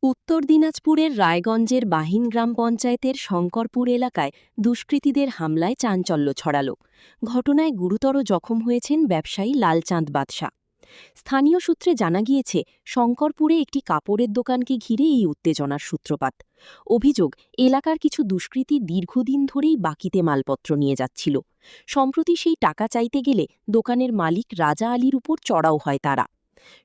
উত্তর দিনাজপুরের রায়গঞ্জের বাহিন গ্রাম পঞ্চায়েতের শঙ্করপুর এলাকায় দুষ্কৃতীদের হামলায় চাঞ্চল্য ছড়াল। ঘটনায় গুরুতর জখম হয়েছেন ব্যবসায়ী লালচাঁদ বাদশা। স্থানীয় সূত্রে জানা গিয়েছে, শঙ্করপুরে একটি কাপড়ের দোকানকে ঘিরে এই উত্তেজনার সূত্রপাত। অভিযোগ, এলাকার কিছু দুষ্কৃতী দীর্ঘদিন ধরেই বাকিতে মালপত্র নিয়ে যাচ্ছিল। সম্প্রতি সেই টাকা চাইতে গেলে দোকানের মালিক রাজা আলীর উপর চড়াও হয় তারা।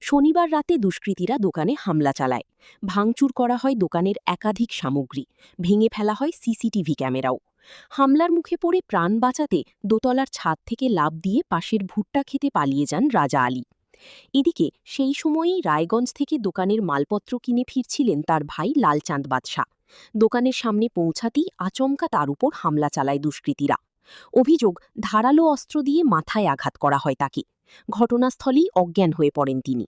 শনিবার রাতে দুষ্কৃতীরা দোকানে হামলা চালায়। ভাঙচুর করা হয় দোকানের একাধিক সামগ্রী, ভেঙে ফেলা হয় সিসিটিভি ক্যামেরাও। হামলার মুখে পড়ে প্রাণ বাঁচাতে দোতলার ছাদ থেকে লাফ দিয়ে পাশের ভুট্টা খেতে পালিয়ে যান রাজা আলী। এদিকে সেই সময়েই রায়গঞ্জ থেকে দোকানের মালপত্র কিনে ফিরছিলেন তার ভাই লালচাঁদ বাদশা। দোকানের সামনে পৌঁছাতেই আচমকা তার উপর হামলা চালায় দুষ্কৃতীরা। অভিযোগ, ধারালো অস্ত্র দিয়ে মাথায় আঘাত করা হয় তাকে। ঘটনাস্থলেই অজ্ঞান হয়ে পড়েন তিনি।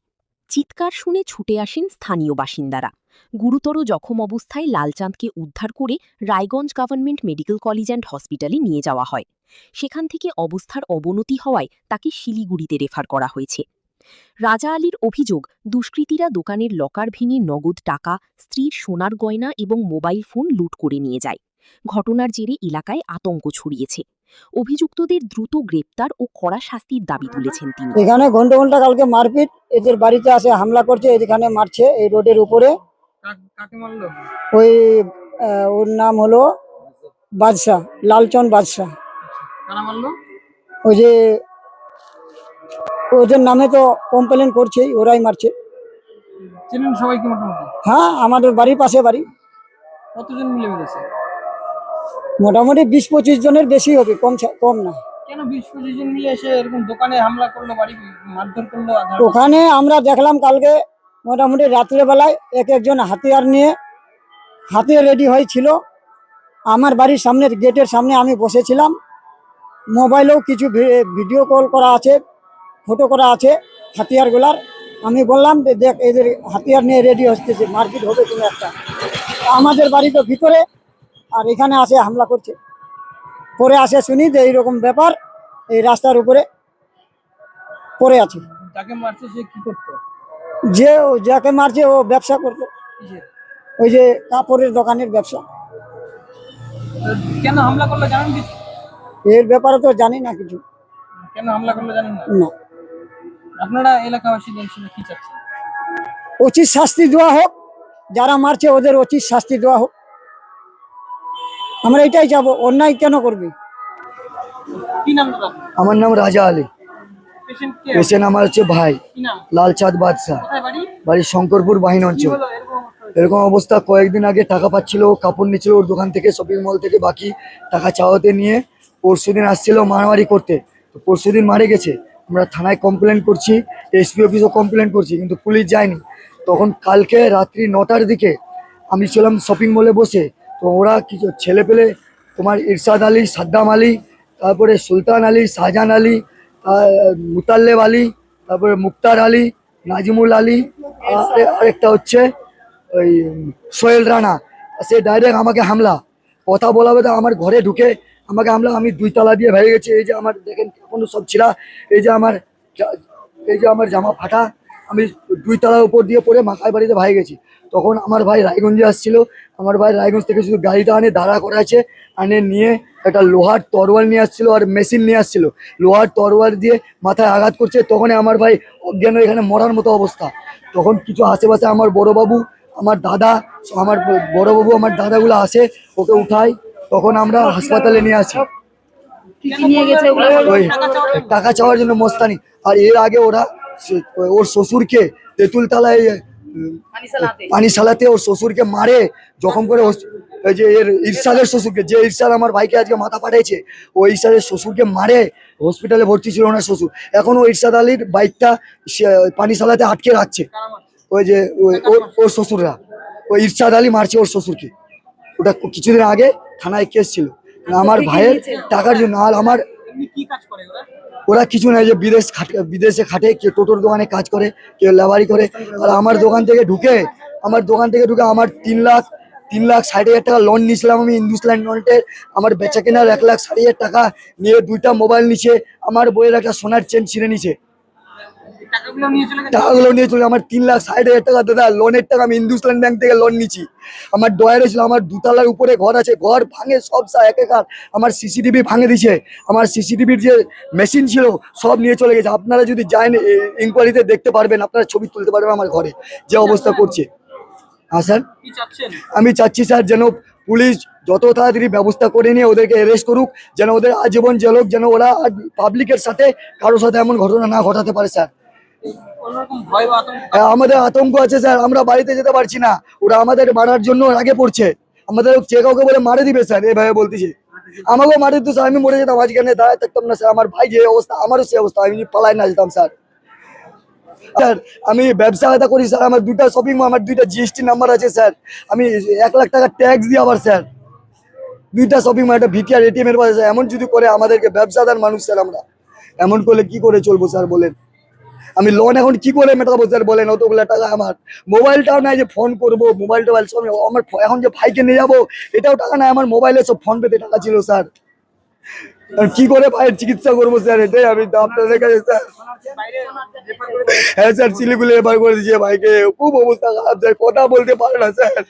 চিৎকার শুনে ছুটে আসেন স্থানীয় বাসিন্দারা। গুরুতর জখম অবস্থায় লালচাঁদকে উদ্ধার করে Raiganj government medical college and হসপিটালে নিয়ে যাওয়া হয়। সেখান থেকে অবস্থার অবনতি হওয়ায় তাকে শিলিগুড়িতে রেফার করা হয়েছে। রাজা আলীর অভিযোগ, দুষ্কৃতীরা দোকানের লকার ভেঙে নগদ টাকা, স্ত্রীর সোনার গয়না এবং মোবাইল ফোন লুট করে নিয়ে যায়। ঘটনার জেরে এলাকায় আতঙ্ক ছড়িয়েছে। অভিযুক্তদের দ্রুত গ্রেপ্তার ও কড়া শাস্তির দাবি তুলেছেন তিনি। এখানে ঘন্টা ঘন্টা কালকে মারপিট, এদের বাড়িতে আসে হামলা করছে, এখানে মারছে এই রোডের উপরে। কাকে মারলো? ওই ওর নাম হলো বাদশাহ, লালচন বাদশাহ। কারা মারলো? ওই যে ওদের নামে তো কমপ্লেন করছে, ওরাই মারছে। চেনেন সবাইকে মোটামুটি? হ্যাঁ, আমাদের বাড়ির পাশে বাড়ি। কতজন মিলে মেরেছে? মোটামুটি 20-25 জনের বেশি হবে, কম না। কেন 20-25 জন মিলে এসে এরকম দোকানে হামলা করলো, বাড়ি মারধর করলো? ওখানে আমরা দেখলাম কালকে মোটামুটি রাত্রেবেলায় একজন হাতিয়ার নিয়ে হাতিয়ার রেডি হয়েছিল। আমার বাড়ির সামনে গেটের সামনে আমি বসেছিলাম। মোবাইলেও কিছু ভিডিও কল করা আছে, ফটো করা আছে হাতিয়ারগুলার। আমি বললাম যে দেখ, এদের হাতিয়ার নিয়ে রেডি হচ্ছে, মারপিট হবে কোনো একটা। আমাদের বাড়ি তো ভিতরে, আর এখানে আসে হামলা করছে। পরে আসে শুনি যে এইরকম ব্যাপার, এই রাস্তার উপরে পড়ে আছে। যাকে মারছে সে কি করতো? যাকে মারছে ও ব্যবসা করতো, কিসের? ওই যে কাপড়ের দোকানের ব্যবসা। কেন হামলা করলো জানেন কিছু? এর ব্যাপারে তো জানি না কিছু। কেন হামলা করলো জানেন না? না। আপনারা এলাকাবাসী কি চাচ্ছেন? উচিত শাস্তি দেওয়া হোক, যারা মারছে ওদের উচিত শাস্তি দেওয়া হোক। আমরা এটাই যাবো, অন্যায় কেন করবি? কি নাম দাদা? আমার নাম রাজা আলী। পেশেন্ট কে? পেশেন্ট আমার হচ্ছে ভাই কি নাম? লালচাঁদ বাদশাহ। কোথায় বাড়ি? বাড়ি শঙ্করপুর বাহিন কি অঞ্চল। হলো এরকম অবস্থা? এরকম অবস্থা, কয়েকদিন আগে টাকা পাচ্ছিল, কাপড় নিচ্ছিল ওর দোকান থেকে, শপিং মল থেকে, বাকি টাকা চাওয়াতে নিয়ে পরশুদিন আসছিল মারামারি করতে। তো পরশুদিন মারে গেছে। আমরা থানায় কমপ্লেন করছি, এসপি অফিসও কমপ্লেন করছি, কিন্তু পুলিশ যায়নি। তখন কালকে রাত্রি 9টার দিকে আমি ছিলাম শপিং মলে বসে। তো ওরা কিছু ছেলে পেলে, তোমার ইরশাদ আলী, সাদ্দাম আলী, তারপরে সুলতান আলী, শাহজাহান আলী, মুতাল্লেব আলী, তারপরে মুক্তার আলী, নাজিমুল আলী, আরেকটা হচ্ছে ওই সোহেল রানা, সে ডাইরেক্ট আমাকে হামলা। কথা বলাবে তো আমার ঘরে ঢুকে আমাকে হামলা। আমি 2 তালা দিয়ে ভেঙে গেছি। এই যে আমার দেখেন এখনো সব ছিঁড়া। এই যে আমার জামা ফাটা। আমি 2 তালার উপর দিয়ে পড়ে মাকাই বাড়িতে ভাই গেছি। তখন আমার ভাই রায়গঞ্জে আসছিল। আমার ভাই রায়গঞ্জ থেকে শুধু গাড়িটা আনে দাঁড়া করা আছে, আনে নিয়ে একটা লোহার তরোয়াল নিয়ে আসছিল আর মেশিন নিয়ে আসছিল। লোহার তরোয়াল দিয়ে মাথায় আঘাত করছে। তখন আমার ভাই অজ্ঞান হয়ে এখানে মরার মতো অবস্থা। তখন কিছু আশেপাশে আমার বড়বাবু, আমার দাদা, আমার বড়বাবু, আমার দাদাগুলো আসে, ওকে উঠাই। তখন আমরা হাসপাতালে নিয়ে আসি ওই টাকা চাওয়ার জন্য মস্তানি। আর এর আগে ওরা ওর শ্বশুরকে তেঁতুলতলায় পানি সালাতে ওর শ্বশুরকে মারে জখম করে। ওই যে এর ইরশাদের শ্বশুরকে, যে ইরশাদ আমার ভাইকে আজকে মাথা পাঠিয়েছে, ওই ইরশাদের শ্বশুরকে মারে। হসপিটালে ভর্তি ছিল ওনার শ্বশুর। এখন ওই ইরশাদ আলীর বাইকটা পানি সালাতে আটকে রাখছে। ওই যে ওর শ্বশুররা, ওই ইরশাদ আলী মারছে ওর শ্বশুরকে। ওটা কিছুদিন আগে থানায় কেস ছিল আমার ভাইয়ের টাকার জন্য। আর আমার কি কাজ করে ওরা? ওরা কিছু নাই, যে বিদেশে খাটে, কেউ টোটোর দোকানে কাজ করে, কেউ লেবারি করে। আর আমার দোকান থেকে ঢুকে আমার 3,60,000 টাকা লোন নিয়েছিলাম আমি ইন্দুসল্যান্ড লোনের। আমার বেচা কেনার 1,60,000 টাকা নিয়ে 2টা মোবাইল নিচ্ছে। আমার বইয়ের একটা সোনার চেন ছিঁড়ে নিছে। টাকাগুলো নিয়ে চলে গেছে। টাকাগুলো নিয়ে চলে, আমার 3,60,000 টাকা দাদা লোনের টাকা আমি হিন্দুস্তান ব্যাংক থেকে লোন নিচ্ছি। আমার ডয়ারে ছিল, আমার দুতলার উপরে ঘর আছে, ঘর ভাঙে সব একাকার। আমার সিসিটিভি ভাঙে দিছে, আমার সিসিটিভির যে মেশিন ছিল সব নিয়ে চলে গেছে। আপনারা যদি যান ইনকোয়ারিতে দেখতে পারবেন, আপনারা ছবি তুলতে পারবেন আমার ঘরে যে অবস্থা করছে। হ্যাঁ স্যার, কি চাচ্ছেন? আমি চাচ্ছি স্যার যেন পুলিশ যত তাড়াতাড়ি ব্যবস্থা করে নিয়ে ওদেরকে অ্যারেস্ট করুক, যেন ওদের আজীবন জেল হোক, যেন ওরা আর পাবলিকের সাথে কারোর সাথে এমন ঘটনা না ঘটাতে পারে স্যার। কোনোরকম ভয় বা আতঙ্ক? আমাদের আতঙ্ক আছে স্যার, আমরা বাড়িতে যেতে পারছি না, ওরা আমাদের মারার জন্য আগে পড়ছে, আমাদের যে কাউকে বলে মারে দিবে স্যার, এইভাবে বলতেছে। আমাকেও মারে দিত স্যার, আমি মরে যেতাম, আজকে দাঁড়ায় থাকতাম না স্যার। আমার ভাই যে অবস্থা, আমারও সে অবস্থা, আমি পালাই না যেতাম স্যার। স্যার আমি ব্যবসা করি স্যার, আমার 2টা শপিং মল, আমার 2টা জিএসটি নাম্বার আছে স্যার। আমি 1 লাখ টাকা ট্যাক্স দিই আবার স্যার। 2টা শপিং মল, একটা ভিটিআর এটিএম এর পাশে। এমন যদি করে আমাদেরকে, ব্যবসাদার মানুষ স্যার আমরা, এমন করলে কি করে চলবো স্যার বলেন? আমি লোন এখন কি করে মেটাবো স্যার বলেন? অতগুলো টাকা আমার, মোবাইলটাও নাই যে ফোন করবো, মোবাইল টোবাইল সব আমার। এখন যে ভাইকে নিয়ে যাবো এটাও টাকা নাই আমার, মোবাইলে সব ফোন পেতে টাকা ছিল স্যার। আর কি করে ভাইয়ের চিকিৎসা করবো স্যার, এটাই আমি আপনাদের কাছে স্যার। হ্যাঁ স্যার, শিলিগুড়ি এবার করে দিয়েছে ভাইকে, খুব অবস্থা খারাপ স্যার, কথা বলতে পারে না স্যার।